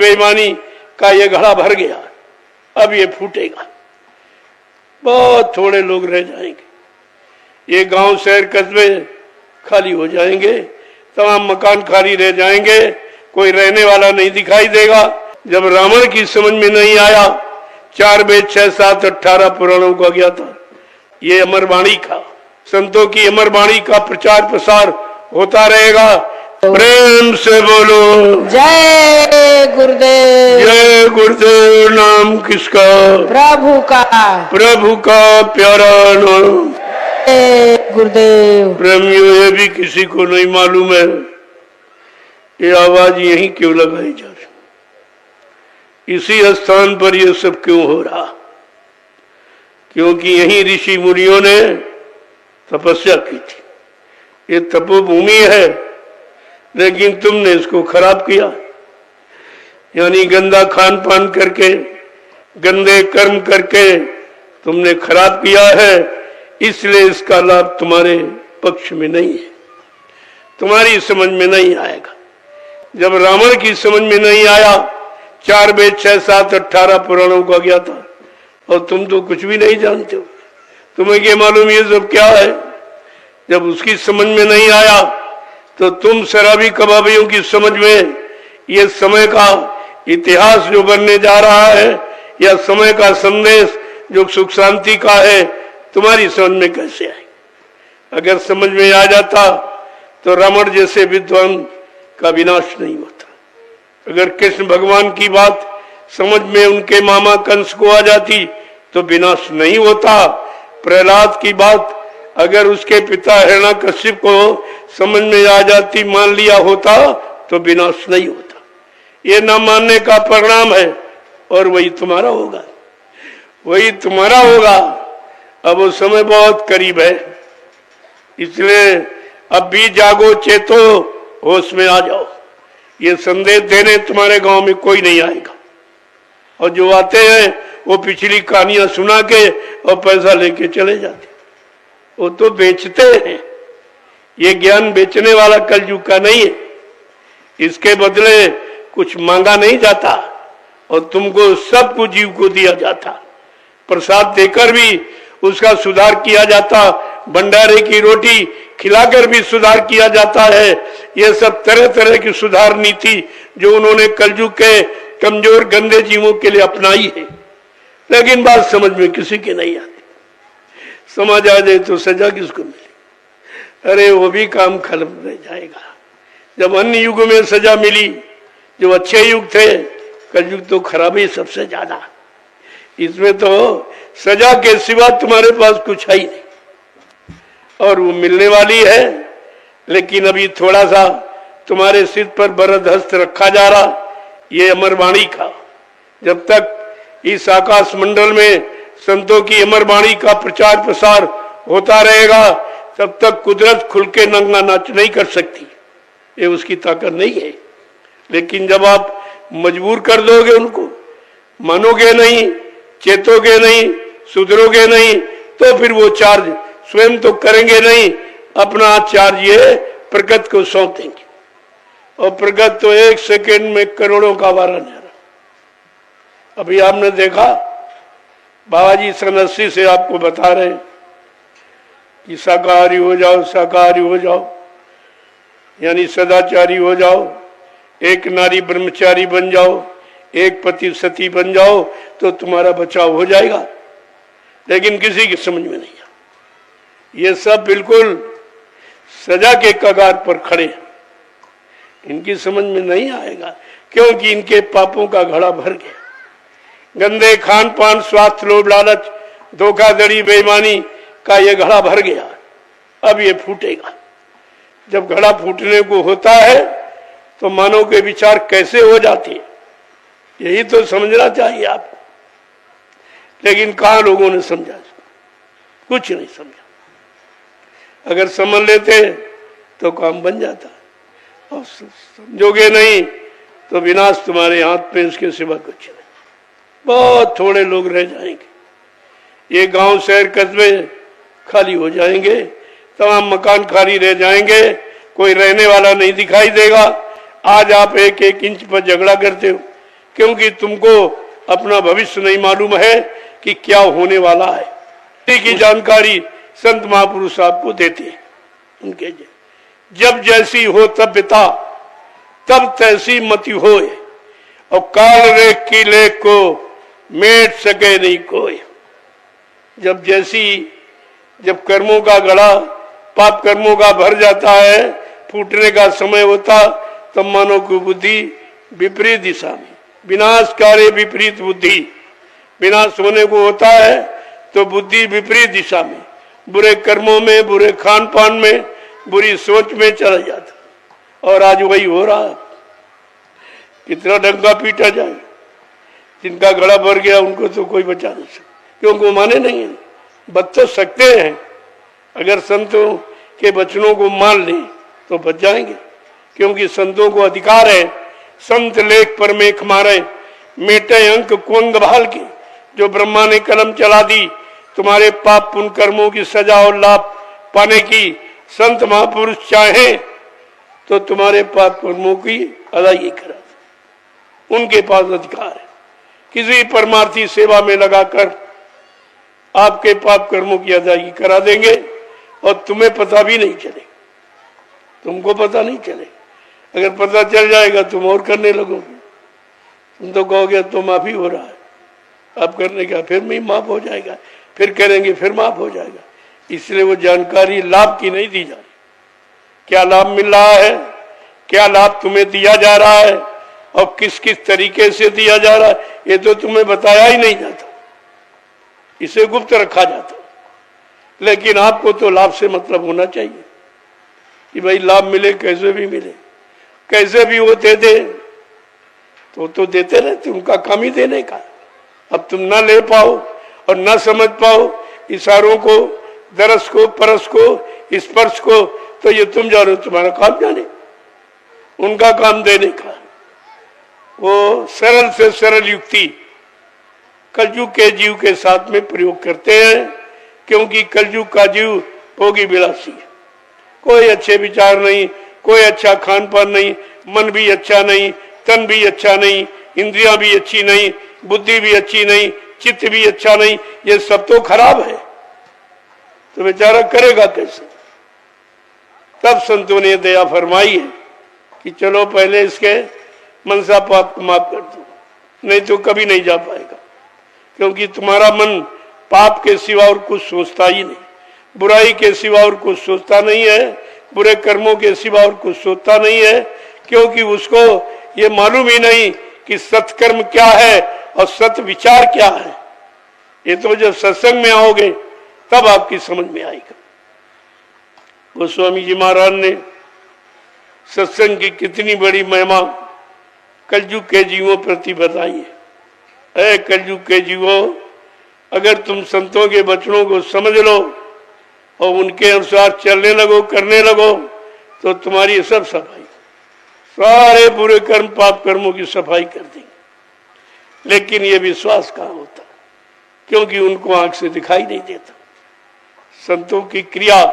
बेईमानी का ये घड़ा भर गया, अब ये फूटेगा। बहुत थोड़े लोग रह जाएंगे, ये गांव शहर कस्बे खाली हो जाएंगे, तमाम मकान खाली रह जाएंगे, कोई रहने वाला नहीं दिखाई देगा। जब रावण की समझ में नहीं आया, 4 वेद 6 7 18 पुराणों का गया था, ये अमरवाणी का, संतों की अमरवाणी का प्रचार प्रसार होता रहेगा। प्रेम से बोलो जय गुरुदेव। जय गुरुदेव। नाम किसका? प्रभु का। प्रभु का प्यारा नाम। जय गुरुदेव। प्रेमियों, ये भी किसी को नहीं मालूम है ये आवाज यहीं क्यों लगाई जा रही, इसी स्थान पर ये सब क्यों हो रहा, क्योंकि यहीं ऋषि मुनियों ने तपस्या की थी। ये तपोभूमि है, लेकिन तुमने इसको खराब किया, यानी गंदा खान पान करके, गंदे कर्म करके तुमने खराब किया है, इसलिए इसका लाभ तुम्हारे पक्ष में नहीं है, तुम्हारी समझ में नहीं आएगा। जब रावण की समझ में नहीं आया, 4 वेद 6 7 18 पुराणों का गया था, और तुम तो कुछ भी नहीं जानते हो, तुम्हें क्या मालूम ये सब क्या है। जब उसकी समझ में नहीं आया तो तुम शराबी कबाबियों की समझ में ये समय का इतिहास जो बनने जा रहा है, या समय का संदेश जो सुख शांति का है, तुम्हारी समझ में कैसे आए। अगर समझ में आ जाता तो रावण जैसे विद्वान का विनाश नहीं होता। अगर कृष्ण भगवान की बात समझ में उनके मामा कंस को आ जाती तो विनाश नहीं होता। प्रहलाद की बात अगर उसके पिता हिरण्यकश्यप को समझ में आ जाती, मान लिया होता, तो विनाश नहीं होता। ये न मानने का परिणाम है, और वही तुम्हारा होगा, वही तुम्हारा होगा। अब वो समय बहुत करीब है, इसलिए अब भी जागो, चेतो, होश में आ जाओ। ये संदेश देने तुम्हारे गांव में कोई नहीं आएगा, और जो आते हैं वो पिछली कहानियां सुना के और पैसा लेके चले जाते, वो तो बेचते हैं। ये ज्ञान बेचने वाला कलयुग का नहीं है, इसके बदले कुछ मांगा नहीं जाता, और तुमको सब कुछ जीव को दिया जाता। प्रसाद देकर भी उसका सुधार किया जाता, भंडारे की रोटी खिलाकर भी सुधार किया जाता है। ये सब तरह तरह की सुधार नीति जो उन्होंने कलयुग के कमजोर गंदे जीवों के लिए अपनाई है, लेकिन बात समझ में किसी की नहीं आती। समझ आ जाए तो सजा किसको मिले? अरे वो भी काम खत्म रह जाएगा। जब अन्य युग में सजा मिली, जो अच्छे युग थे, कलयुग तो खराबी सबसे ज्यादा, इसमें तो सजा के सिवा तुम्हारे पास कुछ है ही नहीं, और वो मिलने वाली है। लेकिन अभी थोड़ा सा तुम्हारे सिर पर बरद हस्त रखा जा रहा, ये अमरवाणी का। जब तक इस आकाश मंडल में संतों की अमरवाणी का प्रचार प्रसार होता रहेगा, तब तक कुदरत खुल के नंगा नाच नहीं कर सकती, ये उसकी ताकत नहीं है। लेकिन जब आप मजबूर कर दोगे उनको, मानोगे नहीं, चेतोगे नहीं, सुधरोगे नहीं, तो फिर वो चार्ज स्वयं तो करेंगे नहीं, अपना चार्ज ये प्रगत को सौंप देंगे, और प्रगत तो 1 सेकेंड में करोड़ों का वारा ले रहा। अभी आपने देखा, बाबा जी सन 80 से आपको बता रहे हैं कि शाकाहारी हो जाओ, शाकाहारी हो जाओ, यानी सदाचारी हो जाओ, एक नारी ब्रह्मचारी बन जाओ, एक पति सती बन जाओ, तो तुम्हारा बचाव हो जाएगा। लेकिन किसी की समझ में नहीं आ, ये सब बिल्कुल सजा के कगार पर खड़े हैं, इनकी समझ में नहीं आएगा, क्योंकि इनके पापों का घड़ा भर गया। गंदे खान पान, स्वास्थ्य, लोभ, लालच, धोखाधड़ी, बेईमानी का ये घड़ा भर गया, अब ये फूटेगा। जब घड़ा फूटने को होता है तो मानव के विचार कैसे हो जाते हैं, यही तो समझना चाहिए आपको। लेकिन कहाँ लोगों ने समझा? कुछ नहीं समझा। अगर समझ लेते तो काम बन जाता, और समझोगे नहीं तो विनाश तुम्हारे हाथ में, इसके सिवा कुछ नहीं। बहुत थोड़े लोग रह जाएंगे, ये गांव शहर कस्बे खाली हो जाएंगे, तमाम मकान खाली रह जाएंगे, कोई रहने वाला नहीं दिखाई देगा। आज आप 1-1 इंच पर झगड़ा करते हो, क्योंकि तुमको अपना भविष्य नहीं मालूम है कि क्या होने वाला है। की जानकारी संत महापुरुष आपको देते हैं। उनके जब जैसी हो तब बिता, तब तैसी मति होए, और काल रेख की लेख को मेट सके नहीं कोई। जब कर्मों का गड़ा पाप कर्मों का भर जाता है, फूटने का समय होता, तब मानव की बुद्धि विपरीत दिशा में, विनाशकारी विपरीत बुद्धि, विनाश होने को होता है तो बुद्धि विपरीत दिशा में, बुरे कर्मों में, बुरे खान पान में, बुरी सोच में चला जाता। और आज वही हो रहा है। कितना डंका पीटा जाए, जिनका गला भर गया उनको तो कोई बचा नहीं सकता, क्योंकि वो माने नहीं है। बच तो सकते हैं, अगर संतों के वचनों को मान लें तो बच जाएंगे, क्योंकि संतों को अधिकार है। संत लेख पर मेख मारे, मेटे अंक कुंग भाल के। जो ब्रह्मा ने कलम चला दी तुम्हारे पाप पुण्य कर्मों की सजा और लाभ पाने की, संत महापुरुष चाहे तो तुम्हारे पाप कर्मों की अदायगी करा दे। उनके पास अधिकार है। किसी परमार्थी सेवा में लगाकर आपके पाप कर्मों की अदायगी करा देंगे और तुम्हें पता भी नहीं चले, तुमको पता नहीं चले। अगर पता चल जाएगा तुम और करने लगोगे। तुम तो कहोगे तो माफी हो रहा है, अब करने का फिर भी माफ हो जाएगा, फिर करेंगे फिर माफ हो जाएगा। इसलिए वो जानकारी लाभ की नहीं दी जा रही। क्या लाभ मिल रहा है, क्या लाभ तुम्हें दिया जा रहा है और किस किस तरीके से दिया जा रहा है, ये तो तुम्हें बताया ही नहीं जाता, इसे गुप्त रखा जाता। लेकिन आपको तो लाभ से मतलब होना चाहिए कि भाई लाभ मिले, कैसे भी मिले, कैसे भी वो दे दे तो देते रहते, उनका काम ही देने का। अब तुम ना ले पाओ और ना समझ पाओ इशारों को, दरस को, परस को, स्पर्श को, तो ये तुम जानो, तुम्हारा काम जाने, उनका काम देने का। वो सरल से सरल युक्ति कलयुग के जीव के साथ में प्रयोग करते हैं, क्योंकि कलयुग का जीव भोगी विलासी है। कोई अच्छे विचार नहीं, कोई अच्छा खान पान नहीं, मन भी अच्छा नहीं, तन भी अच्छा नहीं, इंद्रियां भी अच्छी नहीं, बुद्धि भी अच्छी नहीं, चित्त भी अच्छा नहीं, ये सब तो खराब है। तो बेचारा करेगा कैसे? तब संतों ने दया फरमाई है कि चलो पहले इसके मनसा पाप को माफ कर दो, नहीं तो कभी नहीं जा पाएगा। क्योंकि तुम्हारा मन पाप के सिवा और कुछ सोचता ही नहीं, बुराई के सिवा और कुछ सोचता नहीं है, बुरे कर्मों के सिवा और कुछ सोचता नहीं है। क्योंकि उसको ये मालूम ही नहीं कि सत्कर्म क्या है और सत विचार क्या है। ये तो जब सत्संग में आओगे तब आपकी समझ में आएगा। गोस्वामी जी महाराज ने सत्संग की कितनी बड़ी महिमा कलयुग के जीवों प्रति बताई है। कलयुग के जीवों, अगर तुम संतों के वचनों को समझ लो और उनके अनुसार चलने लगो, करने लगो, तो तुम्हारी सब सफाई, सारे बुरे कर्म पाप कर्मों की सफाई कर देंगे। लेकिन ये विश्वास कहाँ होता, क्योंकि उनको आंख से दिखाई नहीं देता। संतों की क्रिया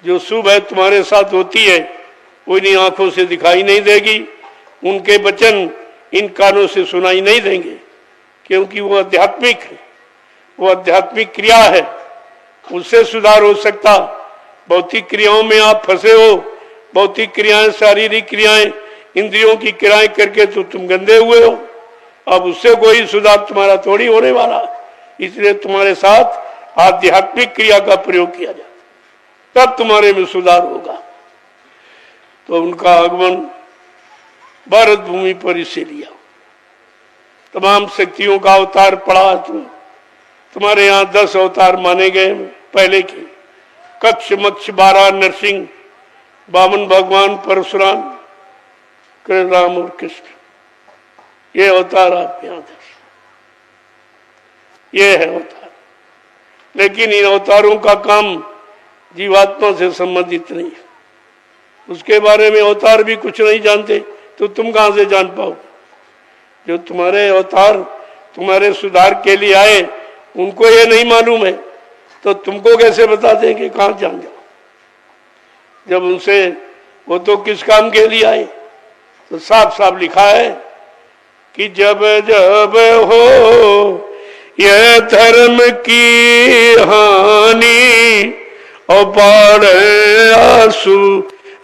जो शुभ है तुम्हारे साथ होती है, वो इन्हीं आंखों से दिखाई नहीं देगी, उनके वचन इन कानों से सुनाई नहीं देंगे, क्योंकि वो आध्यात्मिक है, वो आध्यात्मिक क्रिया है, उससे सुधार हो सकता। भौतिक क्रियाओं में आप फंसे हो, भौतिक क्रियाएं, शारीरिक क्रियाएं, इंद्रियों की क्रियाएं करके तो तुम गंदे हुए हो। अब उससे कोई सुधार तुम्हारा थोड़ी होने वाला, इसलिए तुम्हारे साथ आध्यात्मिक क्रिया का प्रयोग किया जाता, तब तुम्हारे में सुधार होगा। तो उनका आगमन भारत भूमि पर इसे लिया, तमाम शक्तियों का अवतार पड़ा। तुम्हारे यहाँ 10 अवतार माने गए पहले के, कक्ष मक्ष 12 नरसिंह, 52 भगवान परशुराम, कृष्ण राम और कृष्ण, ये अवतार आपके यहाँ ये है अवतार। लेकिन इन अवतारों का काम जीवात्मा से संबंधित नहीं है, उसके बारे में अवतार भी कुछ नहीं जानते, तो तुम कहां से जान पाओ? जो तुम्हारे अवतार तुम्हारे सुधार के लिए आए, उनको ये नहीं मालूम है, तो तुमको कैसे बता देंगे कहां जान जाओ? जब उनसे वो तो किस काम के लिए आए, तो साफ साफ लिखा है कि जब जब हो यह धर्म की हानि और बाढ़ आंसू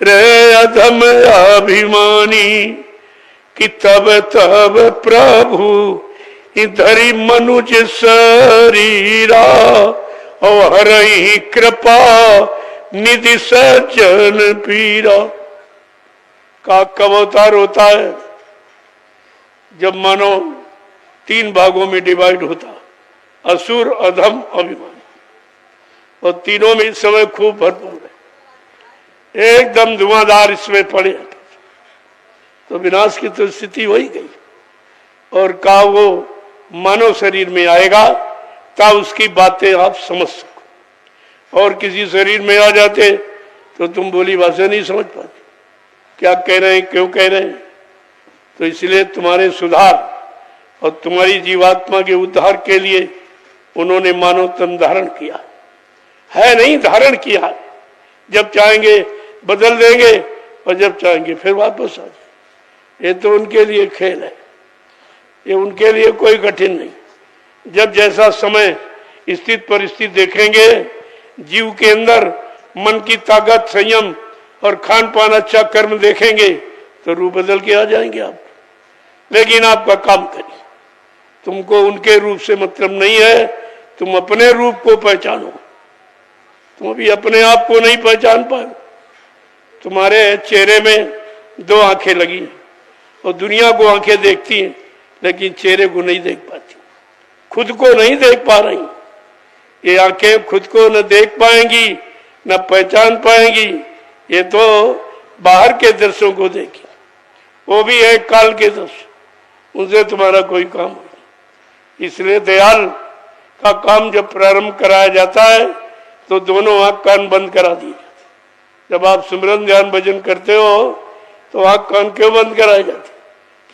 रे अधम अभिमानी, कि तब तब प्रभु धरि मनुज शरीरा और हरहि कृपा निधि सज्जन पीरा। का कब अवतार होता है? जब मानो 3 भागों में डिवाइड होता, असुर, अधम, अभिमान, और तीनों में इस समय खूब भरपूर है, एकदम धुआंधार इसमें पड़े, तो विनाश की तो स्थिति हो ही गई। और का वो मानव शरीर में आएगा तब उसकी बातें आप समझ सको, और किसी शरीर में आ जाते तो तुम बोली भाषा नहीं समझ पाते, क्या कह रहे हैं, क्यों कह रहे हैं। तो इसलिए तुम्हारे सुधार और तुम्हारी जीवात्मा के उद्धार के लिए उन्होंने मानव तन धारण किया है, नहीं धारण किया। जब चाहेंगे बदल देंगे और जब चाहेंगे फिर वापस आ जाए। ये तो उनके लिए खेल है, ये उनके लिए कोई कठिन नहीं। जब जैसा समय स्थित परिस्थिति देखेंगे, जीव के अंदर मन की ताकत, संयम और खान पान, अच्छा कर्म देखेंगे तो रूप बदल के आ जाएंगे आप। लेकिन आपका काम करिए, तुमको उनके रूप से मतलब नहीं है, तुम अपने रूप को पहचानो। तुम अभी अपने आप को नहीं पहचान पाए। तुम्हारे चेहरे में 2 आंखें लगी हैं और दुनिया को आंखें देखती हैं, लेकिन चेहरे को नहीं देख पाती, खुद को नहीं देख पा रही। ये आंखें खुद को न देख पाएंगी न पहचान पाएंगी, ये तो बाहर के दृश्यों को देखी, वो भी है काल के दृश्य, उनसे तुम्हारा कोई काम नहीं। इसलिए दयाल का काम जब प्रारंभ कराया जाता है तो दोनों आंख कान बंद करा दिए जाते। जब आप सिमरन ध्यान भजन करते हो तो आंख कान क्यों बंद कराए जाते?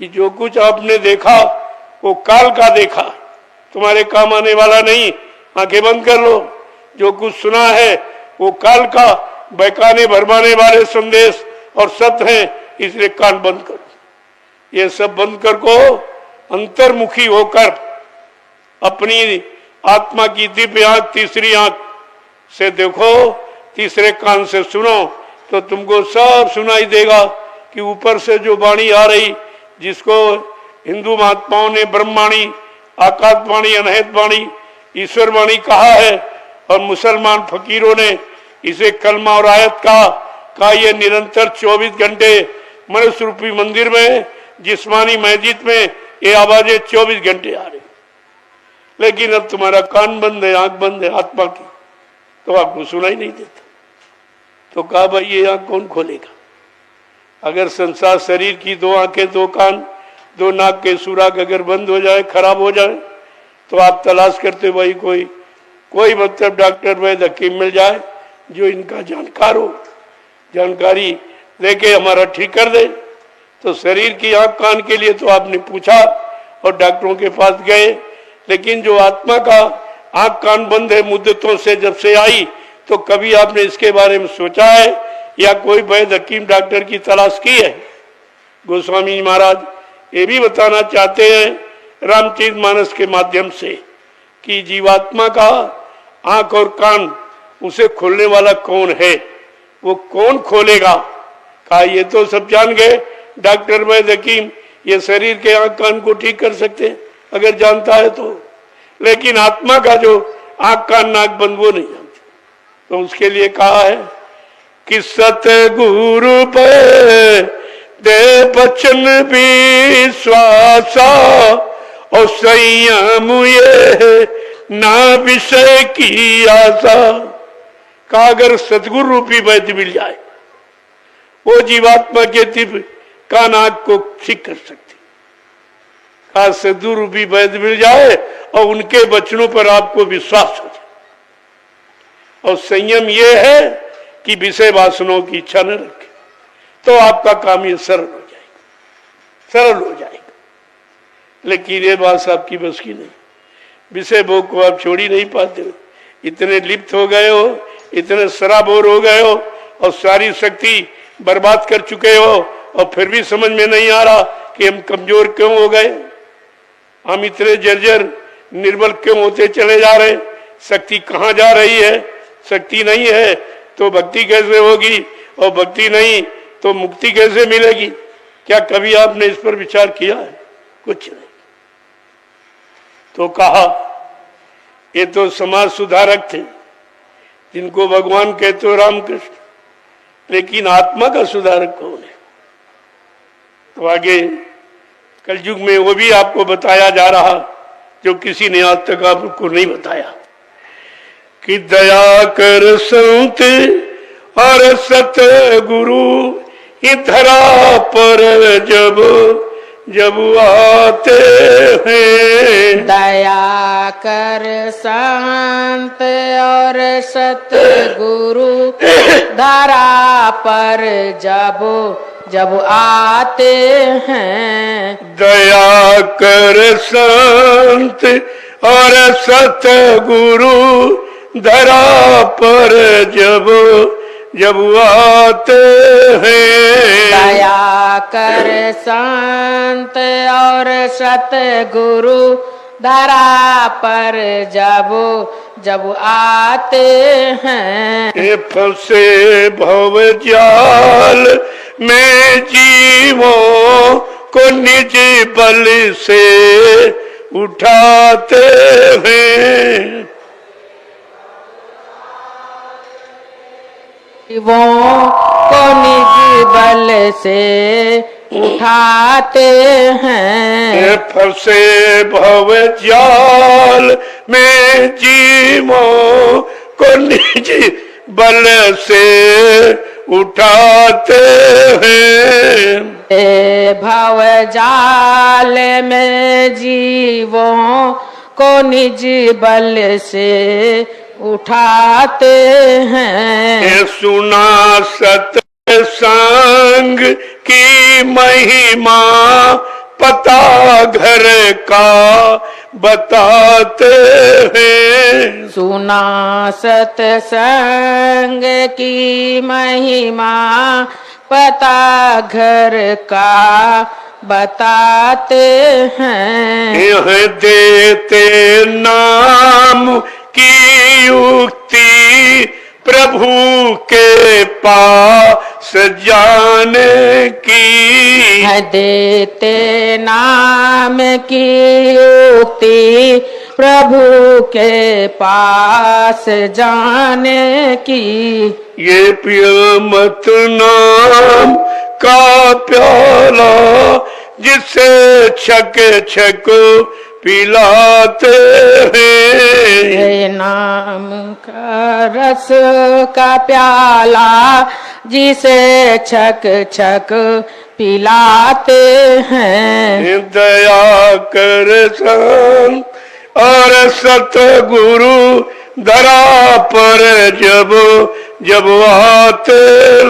कि जो कुछ आपने देखा वो काल का देखा, तुम्हारे काम आने वाला नहीं, आंखें बंद कर लो। जो कुछ सुना है वो काल का बहकाने भरमाने वाले संदेश और सत्य हैं, इसलिए कान बंद करो। ये सब बंद कर को अंतर्मुखी होकर अपनी आत्मा की दिव्य आंख, तीसरी आंख से देखो, तीसरे कान से सुनो, तो तुमको सब सुनाई देगा कि ऊपर से जो वाणी आ रही, जिसको हिंदू महात्माओं ने ब्रह्मवाणी, आकाशवाणी, अनहद वाणी, ईश्वर वाणी कहा है, और मुसलमान फकीरों ने इसे कलमा और आयत कहा ये निरंतर 24 घंटे मनुष्य रूपी मंदिर में, जिस्मानी मस्जिद में ये आवाजें 24 घंटे आ रही। लेकिन अब तुम्हारा कान बंद है, आंख बंद है आत्मा की, तो आपको सुनाई नहीं देता। तो कहा भाई ये आंख कौन खोलेगा? अगर संसार शरीर की 2 आंखें, 2 कान, 2 नाक के सुराग अगर बंद हो जाए, खराब हो जाए, तो आप तलाश करते भाई कोई मतलब डॉक्टर वैद्य हकीम मिल जाए जो इनका जानकार हो, जानकारी लेके हमारा ठीक कर दे। तो शरीर की आंख कान के लिए तो आपने पूछा और डॉक्टरों के पास गए, लेकिन जो आत्मा का आंख कान बंद है मुद्दतों से जब से आई, तो कभी आपने इसके बारे में सोचा है या कोई वैद्य हकीम डॉक्टर की तलाश की है? गोस्वामी जी महाराज ये भी बताना चाहते हैं रामचरितमानस के माध्यम से कि जीवात्मा का आंख और कान उसे खोलने वाला कौन है, वो कौन खोलेगा? कहा ये तो सब जान गए डॉक्टर वैद्य हकीम, ये शरीर के आंख कान को ठीक कर सकते हैं अगर जानता है तो, लेकिन आत्मा का जो आंख कान नाक बंद वो नहीं जानते। तो उसके लिए कहा है कि सतगुरु पे दे बचन विश्वासा और संयम ये ना विषय की आशा। का अगर सतगुरु रूपी वैद्य मिल जाए, वो जीवात्मा के दिव्य कान आंख को ठीक कर सकते। का सतगुरु रूपी वैद्य मिल जाए और उनके वचनों पर आपको विश्वास हो जाए। और संयम ये है कि विषय वासनाओं की इच्छा न रखे, तो आपका काम ये सरल हो जाएगा, सरल हो जाएगा। लेकिन ये बात आपकी बस की नहीं, विषय भोग को आप छोड़ ही नहीं पाते हो। इतने लिप्त हो गए हो, इतने सराबोर हो गए हो और सारी शक्ति बर्बाद कर चुके हो, और फिर भी समझ में नहीं आ रहा कि हम कमजोर क्यों हो गए, हम इतने जर्जर निर्बल क्यों होते चले जा रहे, शक्ति कहाँ जा रही है। शक्ति नहीं है तो भक्ति कैसे होगी, और भक्ति नहीं तो मुक्ति कैसे मिलेगी। क्या कभी आपने इस पर विचार किया है? कुछ नहीं। तो कहा ये तो समाज सुधारक थे, जिनको भगवान कहते हो रामकृष्ण, लेकिन आत्मा का सुधारक कौन है। तो आगे कलयुग में वो भी आपको बताया जा रहा जो किसी ने आज तक आपको नहीं बताया, कि दया कर संत और सतगुरु ये धरा पर जब जब आते हैं। दया कर संत और सतगुरु धरा पर जब जब आते हैं। दया कर संत और सतगुरु धरा पर जब जब आते हैं। दया कर संत और सतगुरु धरा पर जब जब आते हैं। ये फंसे भव जाल में जीवों को निज बल से उठाते हैं। जीवों को निज बल से उठाते हैं। ये फंसे भव जाल में जीवों को निज बल से उठाते हैं। भव जाल में जीवों को निज बल से उठाते हैं। ये सुना सत्संग की महिमा पता घर का बताते हैं। सुना सत्संग की महिमा पता घर का बताते हैं। यह देते नाम की युक्ति प्रभु के पास जाने की। है देते नाम की युक्ति प्रभु के पास जाने की। ये पिय मत नाम का प्याला जिसे छक छक पिलाते हैं। ये नाम का रस का प्याला जिसे छक छक पिलाते हैं। दया कर संत और सतगुरु धरा पर जब जब आते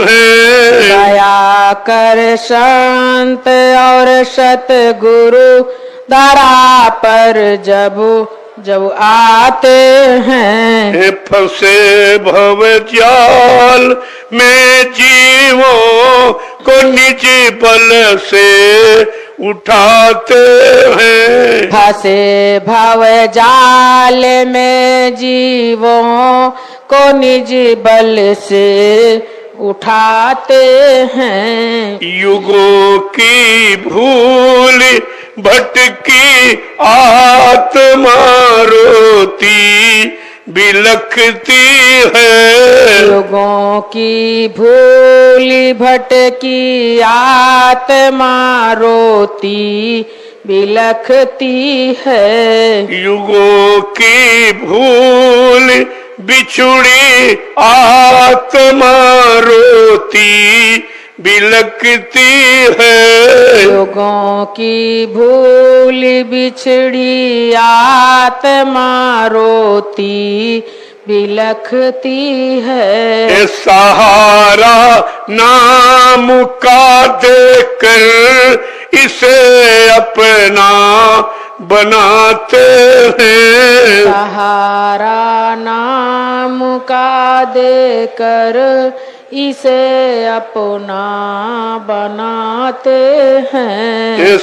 हैं। दया कर संत और सतगुरु धरा पर जब जब आते हैं। फंसे भव जाल में जीवों को निज बल से उठाते हैं। फंसे भव जाल में जीवों को निज बल से उठाते हैं। युगों की भूल भटकी आत्मा रोती बिलखती है। युगों की भूल भटकी आत्मा रोती बिलखती है। युगों की भूल बिछुड़ी आत्मा रोती बिलखती है। युगों की भूल बिछड़ी आत्मा रोती बिलखती है। सहारा नाम का देकर इसे अपना बनाते हैं। सहारा नाम का देकर इसे अपना बनाते हैं। इस